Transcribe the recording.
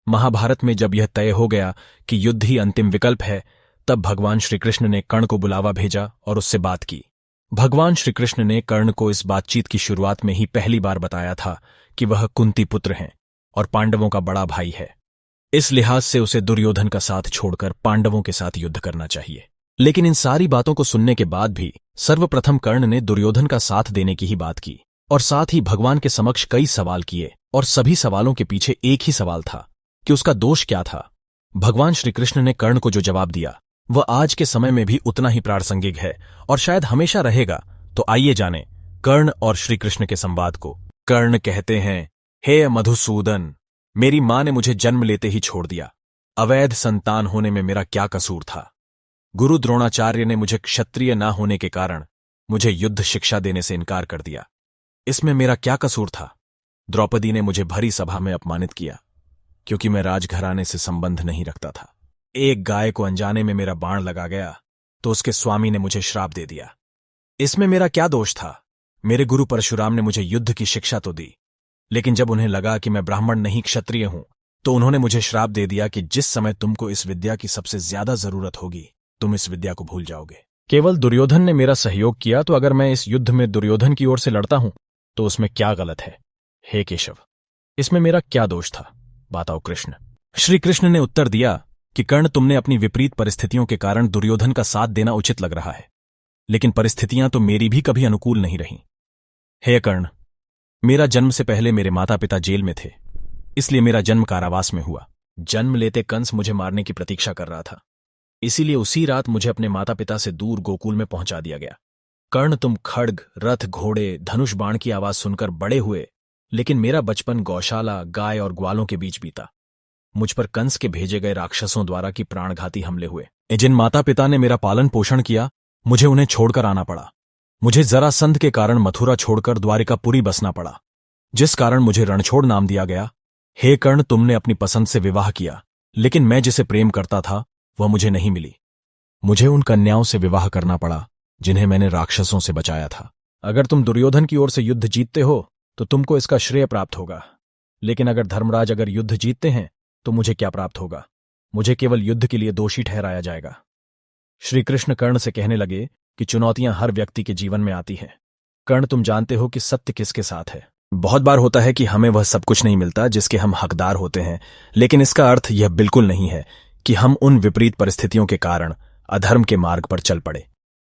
महाभारत में जब यह तय हो गया कि युद्ध ही अंतिम विकल्प है, तब भगवान श्रीकृष्ण ने कर्ण को बुलावा भेजा और उससे बात की। भगवान श्रीकृष्ण ने कर्ण को इस बातचीत की शुरुआत में ही पहली बार बताया था कि वह कुंती पुत्र हैं और पांडवों का बड़ा भाई है। इस लिहाज से उसे दुर्योधन का साथ छोड़कर पांडवों के साथ युद्ध करना चाहिए। लेकिन इन सारी बातों को सुनने के बाद भी सर्वप्रथम कर्ण ने दुर्योधन का साथ देने की ही बात की और साथ ही भगवान के समक्ष कई सवाल किए, और सभी सवालों के पीछे एक ही सवाल था कि उसका दोष क्या था। भगवान श्रीकृष्ण ने कर्ण को जो जवाब दिया वह आज के समय में भी उतना ही प्रासंगिक है और शायद हमेशा रहेगा। तो आइए जानें कर्ण और श्रीकृष्ण के संवाद को। कर्ण कहते हैं, हे मधुसूदन, मेरी मां ने मुझे जन्म लेते ही छोड़ दिया। अवैध संतान होने में मेरा क्या कसूर था? गुरु द्रोणाचार्य ने मुझे क्षत्रिय ना होने के कारण मुझे युद्ध शिक्षा देने से इनकार कर दिया। इसमें मेरा क्या कसूर था? द्रौपदी ने मुझे भरी सभा में अपमानित किया क्योंकि मैं राजघराने से संबंध नहीं रखता था। एक गाय को अनजाने में मेरा बाण लगा गया तो उसके स्वामी ने मुझे श्राप दे दिया। इसमें मेरा क्या दोष था? मेरे गुरु परशुराम ने मुझे युद्ध की शिक्षा तो दी, लेकिन जब उन्हें लगा कि मैं ब्राह्मण नहीं क्षत्रिय हूं तो उन्होंने मुझे श्राप दे दिया कि जिस समय तुमको इस विद्या की सबसे ज्यादा जरूरत होगी तुम इस विद्या को भूल जाओगे। केवल दुर्योधन ने मेरा सहयोग किया, तो अगर मैं इस युद्ध में दुर्योधन की ओर से लड़ता हूं तो उसमें क्या गलत है? हे केशव, इसमें मेरा क्या दोष था? बताओ कृष्ण। श्री कृष्ण ने उत्तर दिया कि कर्ण, तुमने अपनी विपरीत परिस्थितियों के कारण दुर्योधन का साथ देना उचित लग रहा है, लेकिन परिस्थितियां तो मेरी भी कभी अनुकूल नहीं रहीं। हे कर्ण, मेरा जन्म से पहले मेरे माता पिता जेल में थे, इसलिए मेरा जन्म कारावास में हुआ। जन्म लेते कंस मुझे मारने की प्रतीक्षा कर रहा था, इसीलिए उसी रात मुझे अपने माता पिता से दूर गोकुल में पहुंचा दिया गया। कर्ण, तुम खड्ग, रथ, घोड़े, धनुष बाण की आवाज सुनकर बड़े हुए, लेकिन मेरा बचपन गौशाला, गाय और ग्वालों के बीच बीता। मुझ पर कंस के भेजे गए राक्षसों द्वारा की प्राणघाती हमले हुए। जिन माता पिता ने मेरा पालन पोषण किया, मुझे उन्हें छोड़कर आना पड़ा। मुझे जरासंध के कारण मथुरा छोड़कर द्वारिकापुरी बसना पड़ा, जिस कारण मुझे रणछोड़ नाम दिया गया। हे कर्ण, तुमने अपनी पसंद से विवाह किया, लेकिन मैं जिसे प्रेम करता था वह मुझे नहीं मिली। मुझे उन कन्याओं से विवाह करना पड़ा जिन्हें मैंने राक्षसों से बचाया था। अगर तुम दुर्योधन की ओर से युद्ध जीतते हो तो तुमको इसका श्रेय प्राप्त होगा, लेकिन अगर धर्मराज अगर युद्ध जीतते हैं तो मुझे क्या प्राप्त होगा? मुझे केवल युद्ध के लिए दोषी ठहराया जाएगा। श्री कृष्ण कर्ण से कहने लगे कि चुनौतियां हर व्यक्ति के जीवन में आती हैं। कर्ण, तुम जानते हो कि सत्य किसके साथ है। बहुत बार होता है कि हमें वह सब कुछ नहीं मिलता जिसके हम हकदार होते हैं, लेकिन इसका अर्थ यह बिल्कुल नहीं है कि हम उन विपरीत परिस्थितियों के कारण अधर्म के मार्ग पर चल पड़े।